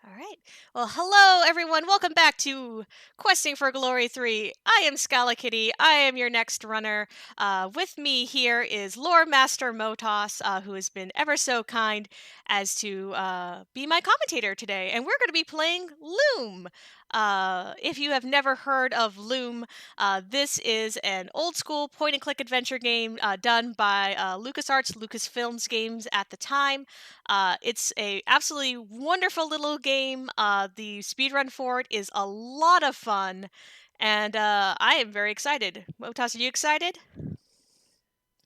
All right. Well, hello everyone. Welcome back to Questing for Glory 3. I am SchalaKitty. I am your next runner. With me here is Lore Master Motos, who has been ever so kind as to be my commentator today. And we're going to be playing Loom. If you have never heard of Loom, this is an old school point and click adventure game done by LucasArts, Lucasfilms games at the time. It's a absolutely wonderful little game. The speedrun for it is a lot of fun, and I am very excited. Motas, are you excited?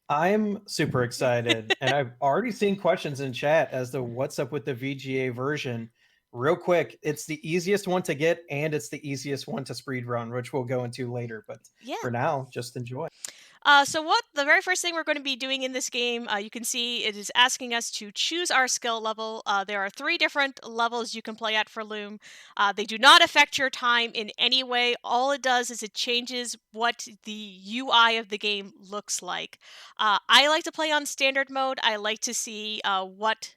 I'm super excited, and I've already seen questions in chat as to what's up with the VGA version. Real quick, it's the easiest one to get, and it's the easiest one to speed run, which we'll go into later. But Yeah. for now, just enjoy. So what the very first thing we're going to be doing in this game, you can see it is asking us to choose our skill level. There are 3 different levels you can play at for Loom. They do not affect your time in any way. All it does is it changes what the UI of the game looks like. I like to play on standard mode. I like to see what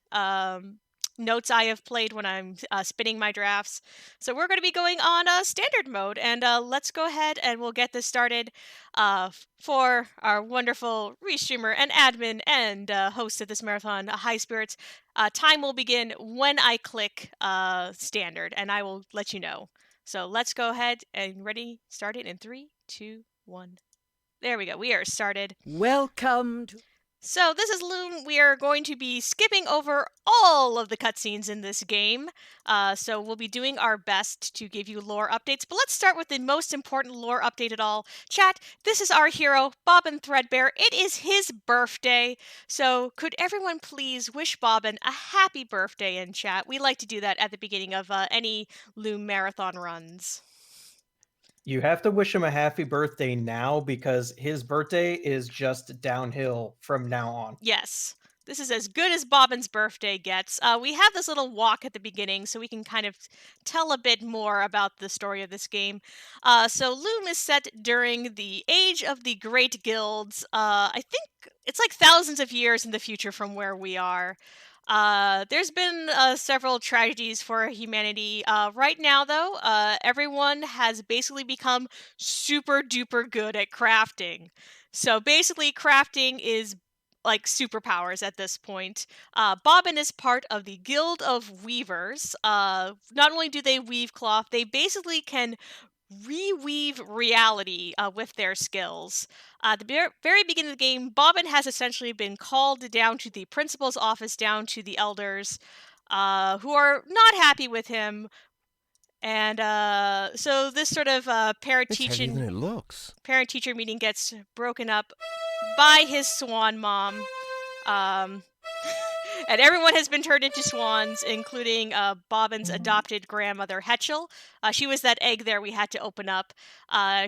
notes I have played when I'm spinning my drafts. So we're going to be going on standard mode, and let's go ahead and we'll get this started. For our wonderful restreamer and admin and host of this marathon, High Spirits. Time will begin when I click standard, and I will let you know. So let's go ahead and ready, start it in 3, 2, 1. There we go. We are started. Welcome to. So this is Loom. We are going to be skipping over all of the cutscenes in this game. So we'll be doing our best to give you lore updates. But let's start with the most important lore update at all. Chat, this is our hero, Bobbin Threadbare. It is his birthday. So could everyone please wish Bobbin a happy birthday in chat? We like to do that at the beginning of any Loom marathon runs. You have to wish him a happy birthday now because his birthday is just downhill from now on. Yes. This is as good as Bobbin's birthday gets. We have this little walk at the beginning so we can kind of tell a bit more about the story of this game. So Loom is set during the age of the Great Guilds. I think it's like thousands of years in the future from where we are. There's been several tragedies for humanity. Right now, though, everyone has basically become super duper good at crafting. So basically, crafting is like superpowers at this point. Bobbin is part of the Guild of Weavers. Not only do they weave cloth, they basically can reweave reality with their skills. At the very beginning of the game, Bobbin has essentially been called down to the principal's office, down to the elders, who are not happy with him. And so this sort of It's heavier than it looks. parent-teacher meeting gets broken up by his swan mom. And everyone has been turned into swans, including Bobbin's adopted grandmother, Hetchel. She was that egg there we had to open up.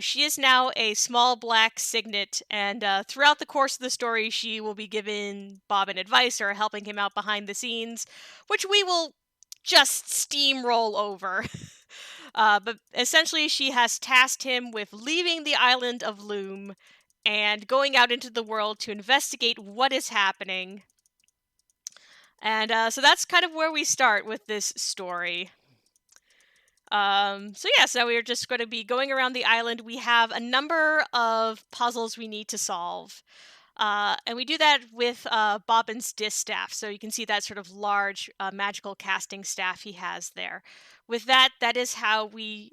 She is now a small black signet, and throughout the course of the story, she will be giving Bobbin advice or helping him out behind the scenes, which we will just steamroll over. But essentially, she has tasked him with leaving the island of Loom and going out into the world to investigate what is happening. And so that's kind of where we start with this story. So we're just going to be going around the island. We have a number of puzzles we need to solve. And we do that with Bobbin's distaff. So you can see that sort of large magical casting staff he has there. With that, that is how we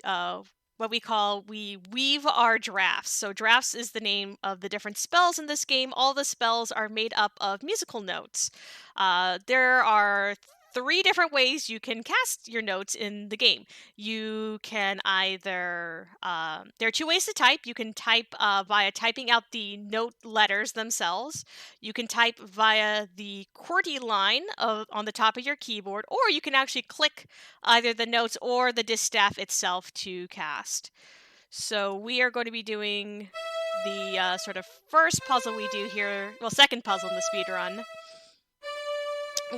we weave our drafts. So drafts is the name of the different spells in this game. All the spells are made up of musical notes. There are 3 different ways you can cast your notes in the game. You can either there are 2 ways to type. You can type via typing out the note letters themselves. You can type via the QWERTY line on the top of your keyboard, or you can actually click either the notes or the distaff itself to cast. So we are going to be doing the sort of first puzzle we do here, well, second puzzle in the speedrun,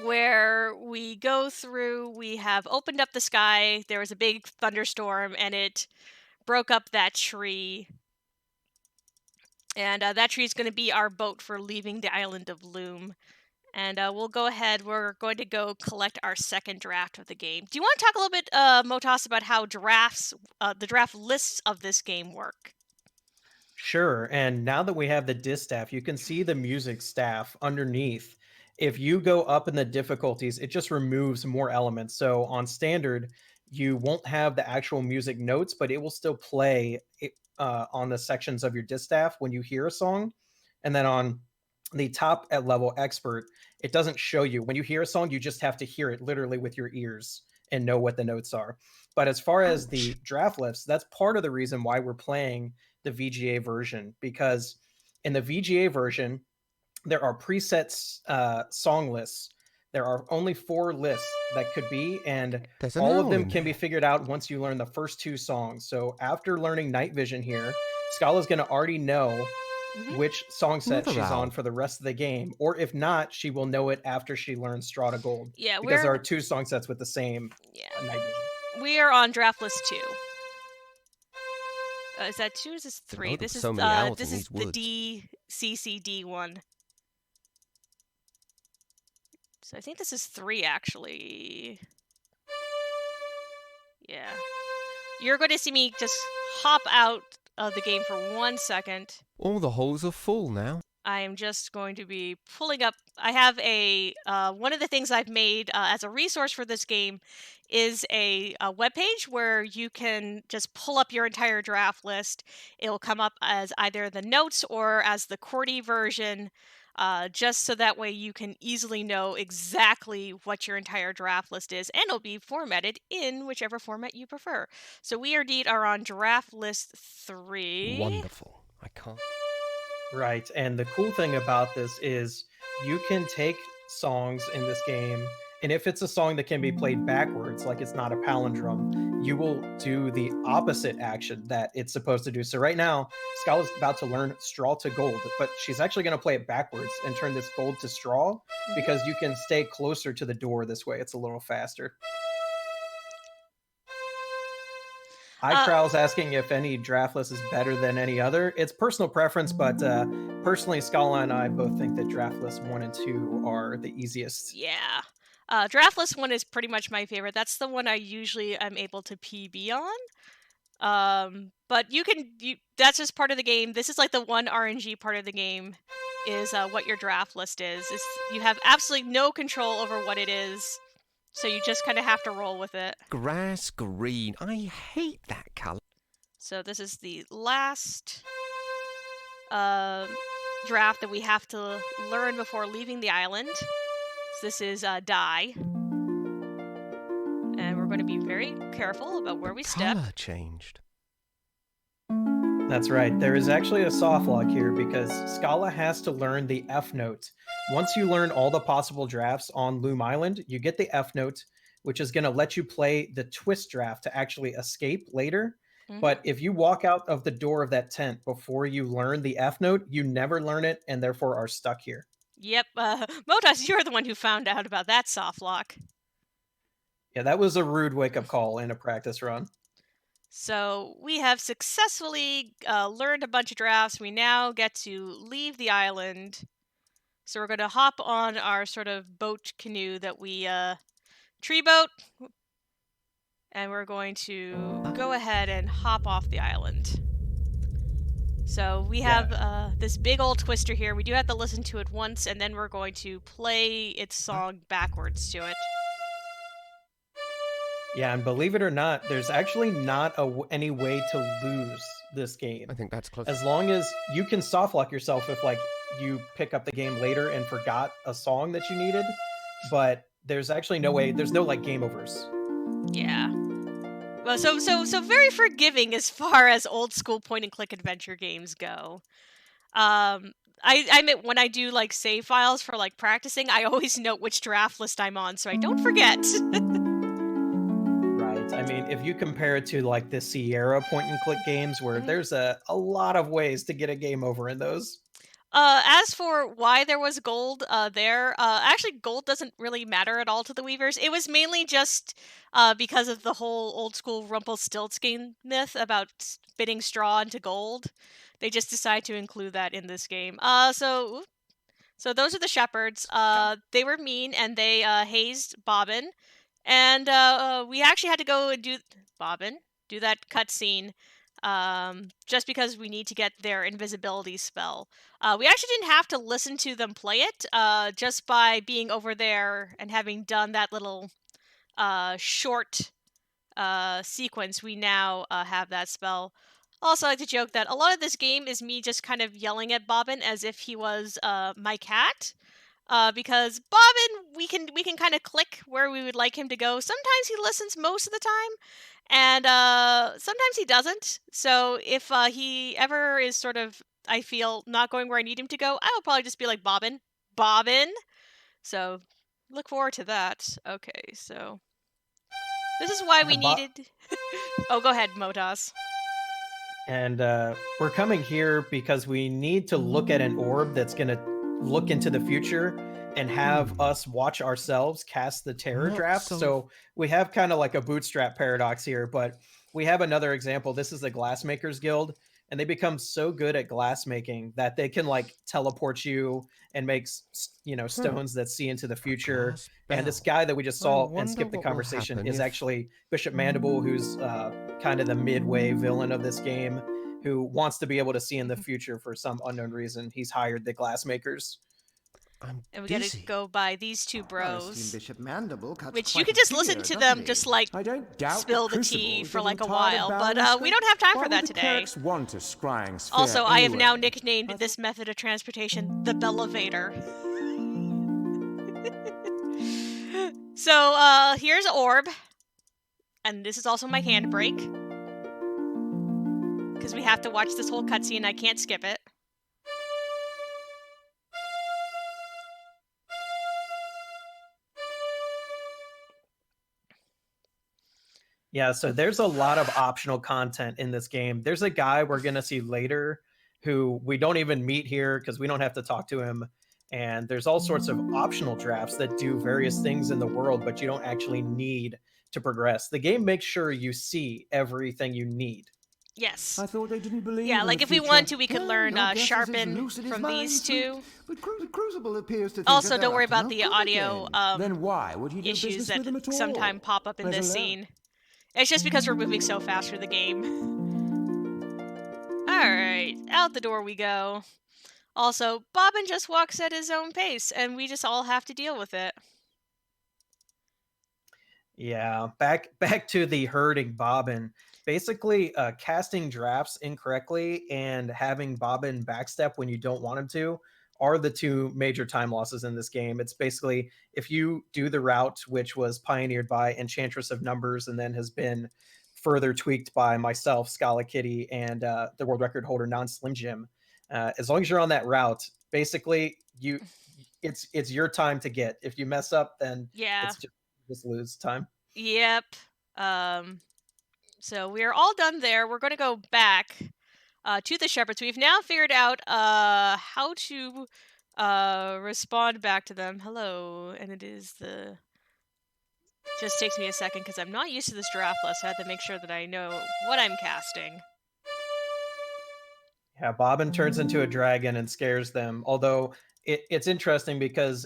where we go through, we have opened up the sky, there was a big thunderstorm, and it broke up that tree. And that tree is going to be our boat for leaving the island of Loom. And we'll go ahead. We're going to go collect our second draft of the game. Do you want to talk a little bit, Motas, about how the draft lists of this game work? Sure. And now that we have the distaff, you can see the music staff underneath. If you go up in the difficulties, it just removes more elements. So on standard, you won't have the actual music notes, but it will still play on the sections of your distaff when you hear a song. And then on the top at level expert, it doesn't show you. When you hear a song, you just have to hear it literally with your ears and know what the notes are. But as far as the draft lists, that's part of the reason why we're playing the VGA version, because in the VGA version, there are presets song lists. There are only 4 lists that could be, and There's an all of owl them in can be there. figured out once you learn the first 2 songs. So after learning Night Vision here, Scala's going to already know which song set Another she's on owl. for the rest of the game, or if not, she will know it after she learns Straw to Gold, Yeah, because there are 2 song sets with the same yeah, Night Vision. we are on draft list 2. Is that 2? Is this Didn't 3? know there This were is so many owls this in is these the woods. DCCD one. So I think this is 3 actually. Yeah. You're going to see me just hop out of the game for 1 second. All the holes are full now. I am just going to be pulling up. I have a one of the things I've made as a resource for this game is a web page where you can just pull up your entire draft list. It'll come up as either the notes or as the QWERTY version, just so that way you can easily know exactly what your entire draft list is, and it'll be formatted in whichever format you prefer. So we indeed are on draft list 3. Wonderful. I can't. Right. And the cool thing about this is you can take songs in this game, and if it's a song that can be played backwards, like it's not a palindrome, you will do the opposite action that it's supposed to do. So right now, Scala's about to learn straw to gold, but she's actually going to play it backwards and turn this gold to straw, because you can stay closer to the door this way. It's a little faster. iCrowl's asking if any draft list is better than any other. It's personal preference, but personally, Scala and I both think that draft lists 1 and 2 are the easiest. Yeah. Draft list 1 is pretty much my favorite. That's the one I usually am able to PB on. But that's just part of the game. This is like the one RNG part of the game, is what your draft list is. You have absolutely no control over what it is, so you just kind of have to roll with it. Grass green. I hate that colour. So this is the last draft that we have to learn before leaving the island. So this is die. And we're going to be very careful about where we step. Colour changed. That's right. There is actually a soft log here because Scala has to learn the F note. Once you learn all the possible drafts on Loom Island, you get the F note, which is going to let you play the twist draft to actually escape later. But if you walk out of the door of that tent before you learn the F note, you never learn it and therefore are stuck here. Yep. Motas, you're the one who found out about that soft lock. Yeah, that was a rude wake-up call in a practice run. So we have successfully learned a bunch of drafts. We now get to leave the island. So we're going to hop on our sort of boat canoe that we tree boat, and we're going to go ahead and hop off the island. So we have this big old twister here. We do have to listen to it once, and then we're going to play its song backwards to it. Yeah, and believe it or not, there's actually not any way to lose this game. I think that's close. As long as you can soft lock yourself if like you pick up the game later and forgot a song that you needed, but there's actually no way. There's no like game overs. Yeah. Well, so very forgiving as far as old school point and click adventure games go. I admit when I do like save files for like practicing, I always note which draft list I'm on so I don't forget. Right. I mean, if you compare it to like the Sierra point and click games where there's a lot of ways to get a game over in those. As for why there was gold actually gold doesn't really matter at all to the Weavers. It was mainly just because of the whole old school Rumpelstiltskin myth about spitting straw into gold. They just decided to include that in this game. So So those are the shepherds. They were mean and they hazed Bobbin, and we actually had to go and do that cutscene, just because we need to get their invisibility spell. We actually didn't have to listen to them play it. Just by being over there and having done that little short sequence, we now have that spell. Also, I like to joke that a lot of this game is me just kind of yelling at Bobbin as if he was my cat. Because Bobbin, we can kind of click where we would like him to go. Sometimes he listens most of the time, and sometimes he doesn't. So if he ever is sort of, I feel, not going where I need him to go, I will probably just be like, Bobbin, Bobbin. So look forward to that. Okay, so this is why we needed. Oh, go ahead, Motas. And we're coming here because we need to look at an orb that's going to look into the future and have us watch ourselves cast the terror draft. So we have kind of like a bootstrap paradox here, but we have another example. This is the Glassmakers Guild, and they become so good at glass making that they can like teleport you and make stones that see into the future. And this guy that we just saw and skipped the conversation is actually Bishop Mandible, who's kind of the midway villain of this game, who wants to be able to see in the future for some unknown reason. He's hired the Glassmakers. And we gotta go by these two bros, Bishop Mandible cuts which quite you could a just figure, listen to doesn't them he? just like I don't doubt spill that the tea Crucible for like a getting tired while, of but balancing. we don't have time Why for that would the today. clerics want a scrying sphere Also, I have now anyway? nicknamed this method of transportation the Bellevator. So here's Orb, and this is also my handbrake, because we have to watch this whole cutscene. I can't skip it. Yeah, so there's a lot of optional content in this game. There's a guy we're going to see later who we don't even meet here because we don't have to talk to him. And there's all sorts of optional drafts that do various things in the world, but you don't actually need to progress. The game makes sure you see everything you need. Yes. I thought they didn't believe Yeah, in like the if we future. want to, we could learn Your guess is as Sharpen lucid as from mine, these Sweet. two. But Crucible appears to think Also, that don't they're worry up to about no the good audio again. Then why would you do issues business that with them at all? sometimes pop up in There's this a lot. scene. It's just because we're moving so fast through the game. Alright, out the door we go. Also, Bobbin just walks at his own pace, and we just all have to deal with it. Yeah, back to the herding Bobbin. Basically, casting drafts incorrectly and having Bobbin backstep when you don't want him to are the two major time losses in this game. It's basically if you do the route, which was pioneered by Enchantress of Numbers and then has been further tweaked by myself, SchalaKitty, and the world record holder Non-Slim Jim. As long as you're on that route, basically it's your time to get. If you mess up, then Yeah. it's just lose time. Yep. So we're all done there. We're going to go back to the shepherds. We've now figured out how to respond back to them. Hello, and it is the. Just takes me a second because I'm not used to this draft list. I had to make sure that I know what I'm casting. Yeah, Bobbin turns into a dragon and scares them. Although it's interesting because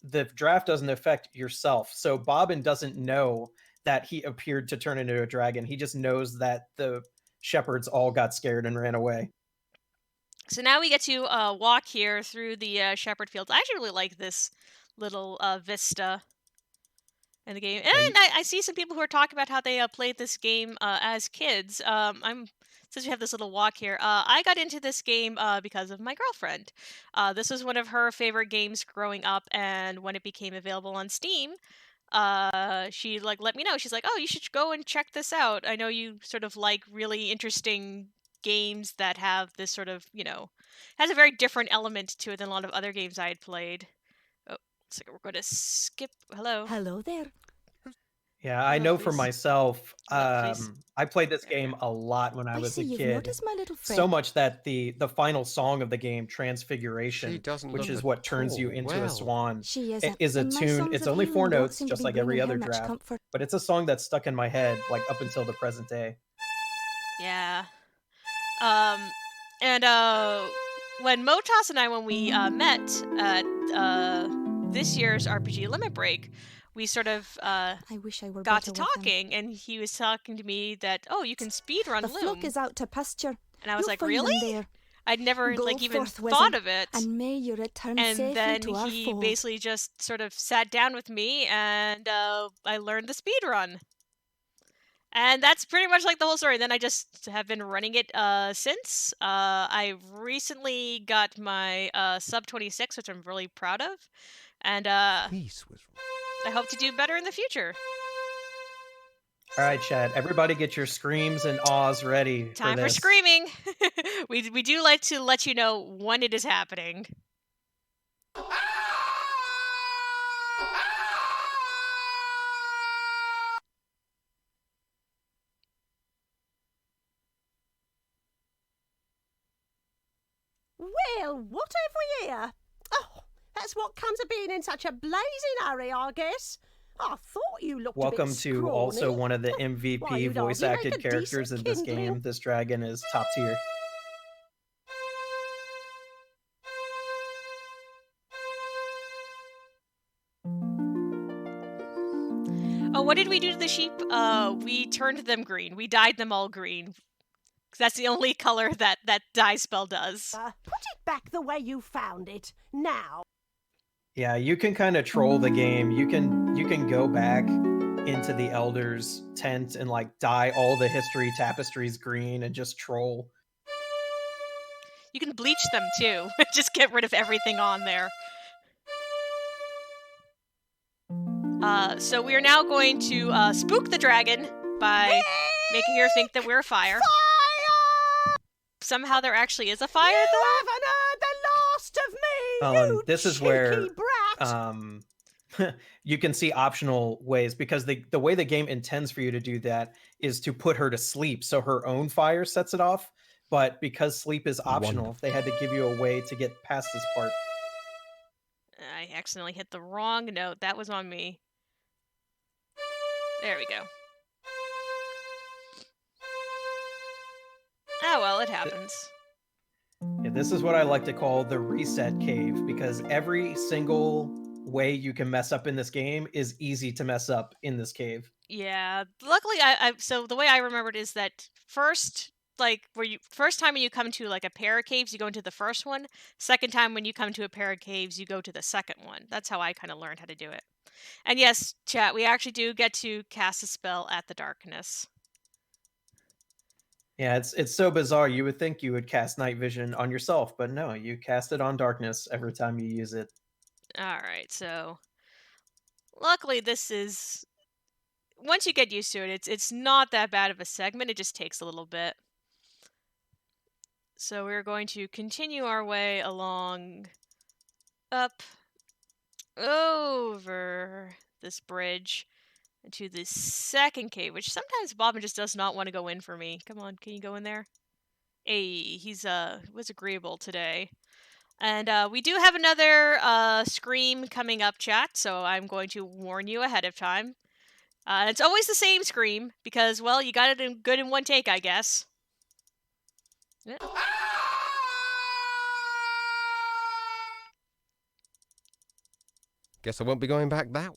the draft doesn't affect yourself. So Bobbin doesn't know that he appeared to turn into a dragon. He just knows that the shepherds all got scared and ran away. So now we get to walk here through the shepherd fields. I actually really like this little vista in the game. And I see some people who are talking about how they played this game as kids. Since we have this little walk here, I got into this game because of my girlfriend. This was one of her favorite games growing up, and when it became available on Steam, she like let me know. She's like, "Oh, you should go and check this out. I know you sort of like really interesting games that have this sort of, has a very different element to it than a lot of other games I had played." Oh, looks like we're going to skip. Hello. Hello there. Yeah, I know for please. myself, Please. I played this game a lot when I was see a you've kid. noticed my little friend. So much that the final song of the game, Transfiguration, which look is at what turns you all into well. a swan, She it isn't. is a and my tune. songs It's of only healing 4 don't notes, seem to just be like every bringing her other much draft. comfort. But it's a song that's stuck in my head, like up until the present day. Yeah. And when Motas and I, when we met at this year's RPG Limit Break, we sort of I wish I were got better to with them. talking, and he was talking to me that, oh, you can speedrun The Loom. flock is out to pasture. And I was You'll like, find really? them there. I'd never Go even forth, thought wizard, of it. and may you return And safely then to our he fold. basically just sort of sat down with me, and I learned the speed run. And that's pretty much like the whole story. Then I just have been running it since. I recently got my sub 26, which I'm really proud of. And Peace was I hope to do better in the future. All right, Chad. Everybody get your screams and ahs ready Time for for this. screaming. we do like to let you know when it is happening. Well, what have we here? Oh, that's what comes of being in such a blazing hurry, I guess. I thought you looked a Welcome bit to also scrawny. one of the Why, MVP you'd voice hardly make acted a characters decent in this kindling. game. This dragon is top tier. Oh, what did we do to the sheep? We turned them green. We dyed them all green. 'Cause that's the only color that dye spell does. Put it back the way you found it. Now. Yeah, you can kind of troll the game. You can go back into the Elder's tent and like dye all the history tapestries green and just troll. You can bleach them too. Just get rid of everything on there. So we are now going to spook the dragon by making her think that we're fire. Fire! Somehow there actually is a fire, You though? haven't heard the last of me, you This is cheeky where brat. you can see optional ways, because the way the game intends for you to do that is to put her to sleep, so her own fire sets it off. But because sleep is optional, Wonderful. they had to give you a way to get past this part. I accidentally hit the wrong note. That was on me. There we go. Oh well, it happens. Yeah, this is what I like to call the reset cave, because every single way you can mess up in this game is easy to mess up in this cave. Yeah. Luckily, so the way I remembered is that first time when you come to like a pair of caves, you go into the first one. Second time when you come to a pair of caves, you go to the second one. That's how I kind of learned how to do it. And yes, chat, we actually do get to cast a spell at the darkness. Yeah, it's so bizarre. You would think you would cast night vision on yourself, but no, you cast it on darkness every time you use it. Alright, so luckily this is, once you get used to it, it's not that bad of a segment. It just takes a little bit. So we're going to continue our way along, up, over this bridge to the second cave, which sometimes Bobbin just does not want to go in for me. Come on, can you go in there? Hey, he's was agreeable today. And we do have another scream coming up, chat, so I'm going to warn you ahead of time. It's always the same scream, because, well, you got it good in one take, I guess. Yeah. Guess I won't be going back that way.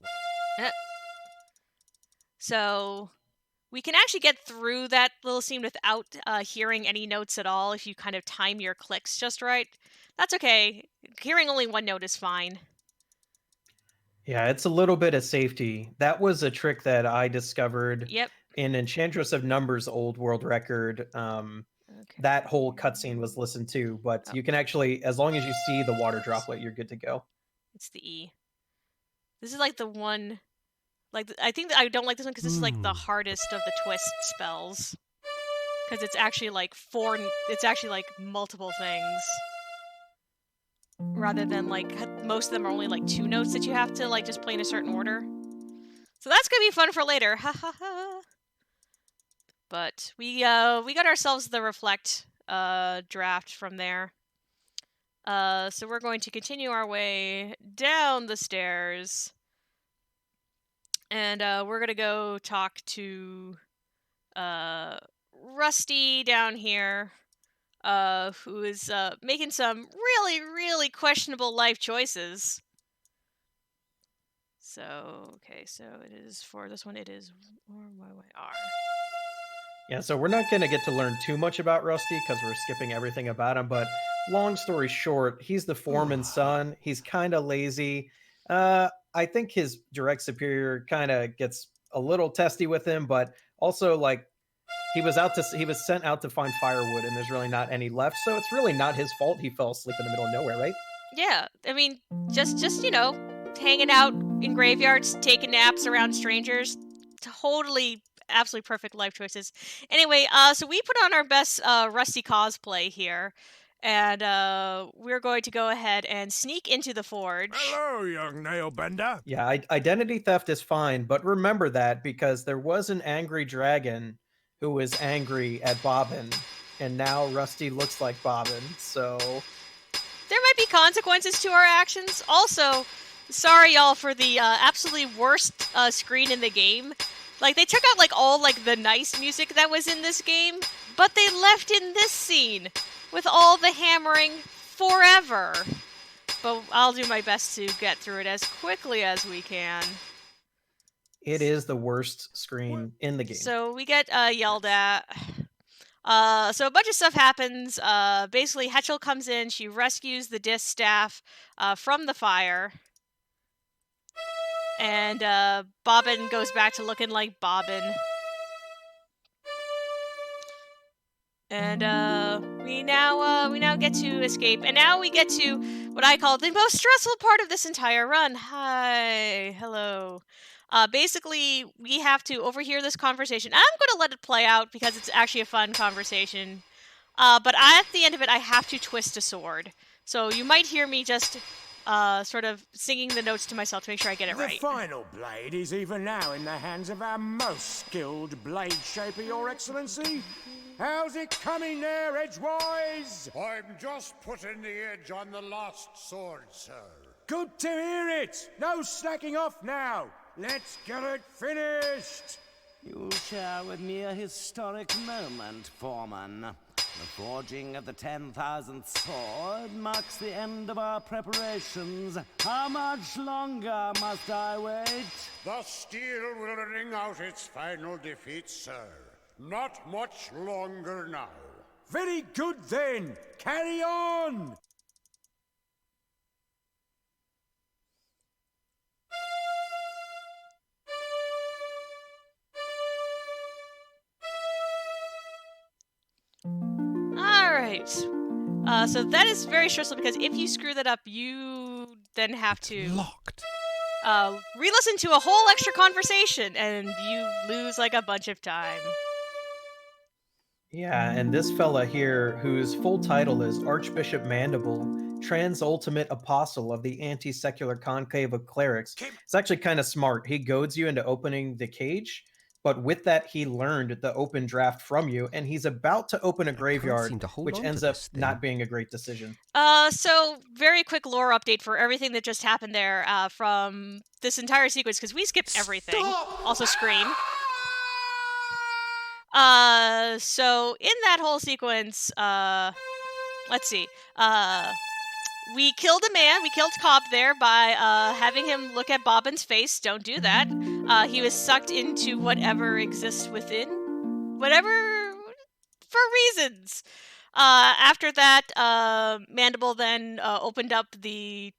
So we can actually get through that little scene without hearing any notes at all if you kind of time your clicks just right. That's okay. Hearing only one note is fine. Yeah, it's a little bit of safety. That was a trick that I discovered Yep. in Enchantress of Numbers' old world record. Okay. That whole cutscene was listened to, but you can actually, as long as you see the water droplet, you're good to go. It's the E. This is like the one, like I think that I don't like this one because this is like the hardest of the twist spells, because it's actually like it's actually like multiple things, rather than like most of them are only like 2 notes that you have to like just play in a certain order. So that's gonna be fun for later. Ha ha ha. But we got ourselves the reflect draft from there. So we're going to continue our way down the stairs. And we're going to go talk to Rusty down here, who is making some really, really questionable life choices. okay, so it is for this one, it is R. Yeah, so we're not going to get to learn too much about Rusty because we're skipping everything about him. But long story short, he's the foreman's son. He's kind of lazy. I think his direct superior kind of gets a little testy with him, but also like he was sent out to find firewood, and there's really not any left. So it's really not his fault he fell asleep in the middle of nowhere, right? Yeah, I mean, just hanging out in graveyards, taking naps around strangers, totally, absolutely perfect life choices. Anyway, so we put on our best Rusty cosplay here, and we're going to go ahead and sneak into the forge. Hello, young nailbender. Yeah, identity theft is fine, but remember that because there was an angry dragon who was angry at Bobbin, and now Rusty looks like Bobbin, so there might be consequences to our actions. Also, sorry y'all for the absolutely worst screen in the game. Like, they took out like all like the nice music that was in this game, but they left in this scene with all the hammering forever. But I'll do my best to get through it as quickly as we can. it is the worst screen in the game. So we get yelled at. So a bunch of stuff happens. Basically, Hetchel comes in. She rescues the distaff from the fire. And Bobbin goes back to looking like Bobbin. And we now get to escape. And now we get to what I call the most stressful part of this entire run. Hi. Hello. Basically, we have to overhear this conversation. I'm going to let it play out because it's actually a fun conversation. But at the end of it, I have to twist a sword. So you might hear me just sort of singing the notes to myself to make sure I get it right. The final blade is even now in the hands of our most skilled blade shaper, Your Excellency. How's it coming there, Edgewise? I'm just putting the edge on the last sword, sir. Good to hear it. No slacking off now. Let's get it finished! You share with me a historic moment, Foreman. The forging of the 10,000th sword marks the end of our preparations. How much longer must I wait? The steel will ring out its final defeat, sir. Not much longer now. Very good then. Carry on! Alright. So that is very stressful because if you screw that up, you then have to Locked. re-listen to a whole extra conversation, and you lose like a bunch of time. Yeah, and this fella here, whose full title is Archbishop Mandible, Trans-Ultimate Apostle of the Anti-Secular Conclave of Clerics, it's actually kind of smart. He goads you into opening the cage, but with that, he learned the open draft from you, and he's about to open a graveyard, seem to hold which on to ends up this thing. not being a great decision. So very quick lore update for everything that just happened there from this entire sequence, because we skipped everything. Also Scream. So in that whole sequence, let's see. We killed a man. We killed Cobb there by having him look at Bobbin's face. Don't do that. He was sucked into whatever exists within. Whatever, for reasons. After that, Mandible then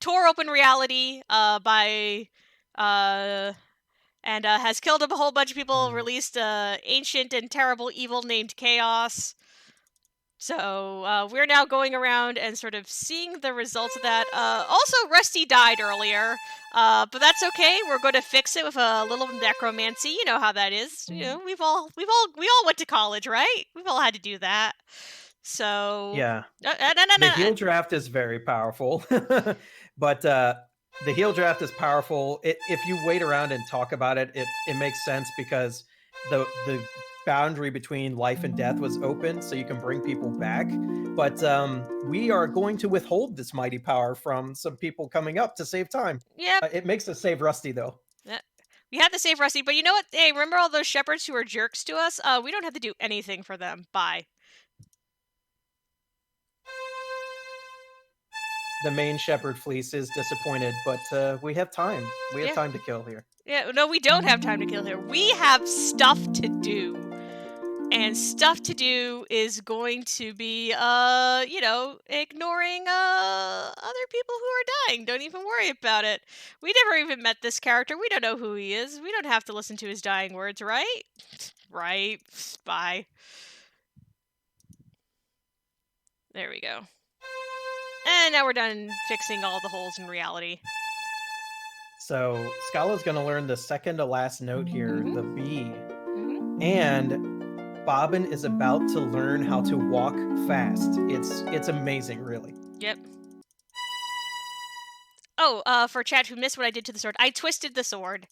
tore open reality by and has killed a whole bunch of people, released ancient and terrible evil named Chaos. So we're now going around and sort of seeing the results of that. Also, Rusty died earlier, but that's okay. We're going to fix it with a little necromancy. You know how that is. You know, we all went to college, right? We've all had to do that. So Yeah, the heal draft is very powerful, but the heal draft is powerful. If you wait around and talk about it, it makes sense because the boundary between life and death was open, so you can bring people back. But we are going to withhold this mighty power from some people coming up to save time. Yep. It makes us save Rusty, though. We had to save Rusty, but you know what? Hey, remember all those shepherds who are jerks to us? We don't have to do anything for them. Bye. the main Shepherd Fleece is disappointed, but we have time. We have time to kill here. Yeah, no, we don't have time to kill here. We have stuff to do. And stuff to do is going to be, ignoring other people who are dying. Don't even worry about it. We never even met this character. We don't know who he is. We don't have to listen to his dying words, right? Right. Bye. There we go. And now we're done fixing all the holes in reality. So Schala's going to learn the second to last note here, the B. And Bobbin is about to learn how to walk fast. It's amazing, really. Yep. Oh, for chat who missed what I did to the sword, I twisted the sword,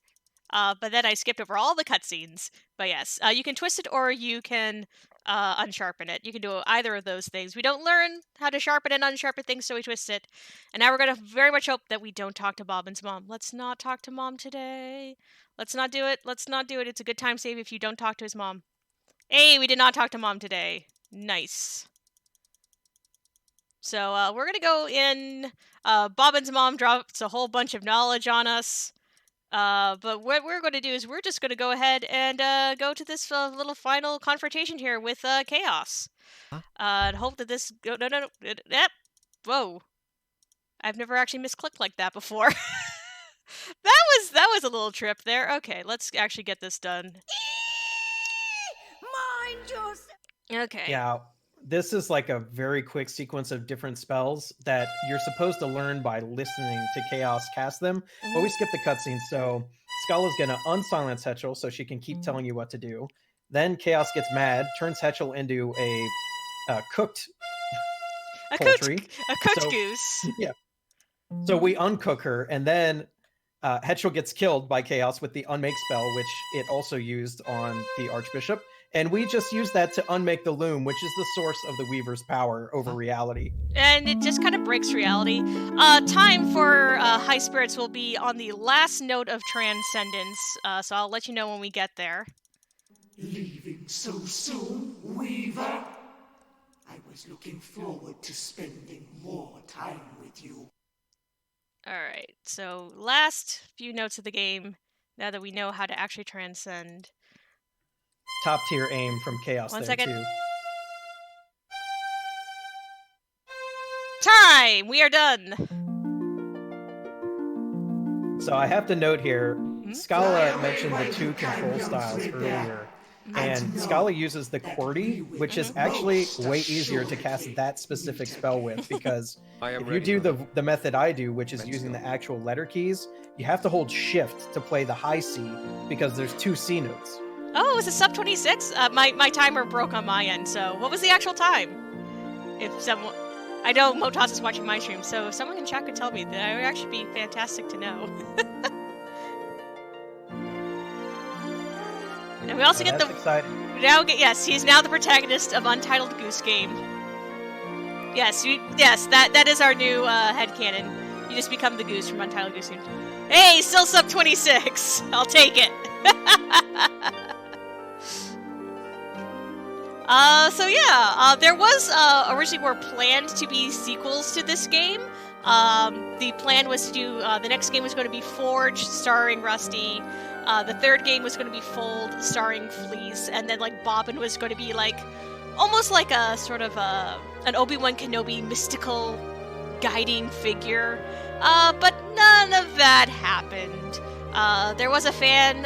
but then I skipped over all the cutscenes. But yes, you can twist it or you can unsharpen it. You can do either of those things. We don't learn how to sharpen and unsharpen things, so we twist it. And now we're going to very much hope that we don't talk to Bobbin's mom. Let's not talk to Mom today. Let's not do it. Let's not do it. It's a good time save if you don't talk to his mom. Hey, we did not talk to Mom today. Nice. So we're going to go in. Bobbin's mom drops a whole bunch of knowledge on us. But what we're going to do is we're just going to go ahead and go to this little final confrontation here with Chaos. And hope that this... No. Yep. Whoa. I've never actually misclicked like that before. that was a little trip there. Okay, let's actually get this done. Mind yourself. Okay. Yeah, this is like a very quick sequence of different spells that you're supposed to learn by listening to Chaos cast them, but we skipped the cutscene, so Schala's gonna unsilence Hetchel so she can keep telling you what to do. Then Chaos gets mad, turns Hetchel into a cooked poultry. A cooked goose. Yeah. So we uncook her, and then Hetchel gets killed by Chaos with the unmake spell, which it also used on the Archbishop. And we just use that to unmake the Loom, which is the source of the Weaver's power over reality. And it just kind of breaks reality. Time for High Spirits will be on the last note of Transcendence, so I'll let you know when we get there. Leaving so soon, Weaver? I was looking forward to spending more time with you. Alright, so last few notes of the game, now that we know how to actually transcend. Top tier aim from Chaos. One there second. Too. Time! We are done! So I have to note here, Schala mentioned the two control styles earlier. And Schala uses the QWERTY, which is actually way easier to cast that specific spell with, because if you do the method I do, which is using the actual letter keys, you have to hold shift to play the high C, because there's two C notes. Oh, is it sub 26? My timer broke on my end, so what was the actual time? If someone... I know Motas is watching my stream, so if someone in chat could tell me, that would actually be fantastic to know. And we also get the... exciting. Yes, he's now the protagonist of Untitled Goose Game. Yes, that is our new headcanon. You just become the goose from Untitled Goose Game. Hey, still sub 26! I'll take it! There was originally were planned to be sequels to this game. The plan was to do, the next game was going to be Forge, starring Rusty. The third game was going to be Fold, starring Fleece, and then like Bobbin was going to be like almost like a sort of an Obi-Wan Kenobi mystical guiding figure. But none of that happened. There was a fan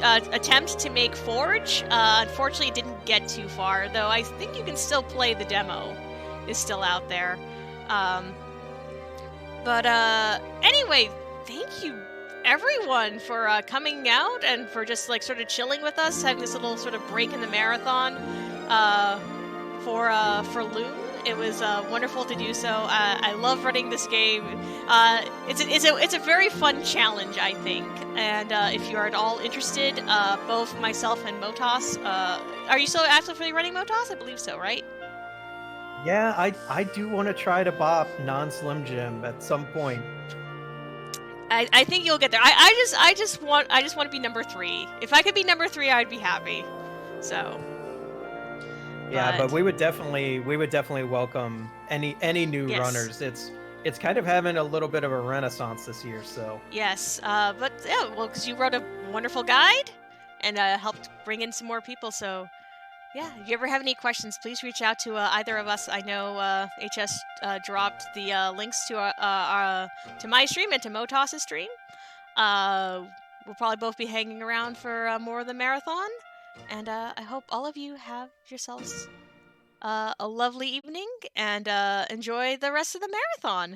attempt to make Forge. Unfortunately, it didn't get too far, though I think you can still play the demo. It's still out there. Anyway, thank you everyone for coming out and for just like sort of chilling with us, having this little sort of break in the marathon for Loom. It was wonderful to do so. I love running this game. It's a very fun challenge, I think. And if you are at all interested, both myself and Motas, are you still actively running Motas? I believe so, right? Yeah, I do want to try to bop non-Slim Jim at some point. I think you'll get there. I just want to be number 3. If I could be number 3, I'd be happy. So, Yeah, but we would definitely welcome any new Yes. runners. It's kind of having a little bit of a renaissance this year, so. Yes, but yeah, well, because you wrote a wonderful guide and helped bring in some more people, so yeah, if you ever have any questions, please reach out to either of us. I know HS dropped the links to my stream and to Motas's stream. We'll probably both be hanging around for more of the marathon, and I hope all of you have yourselves a lovely evening and enjoy the rest of the marathon.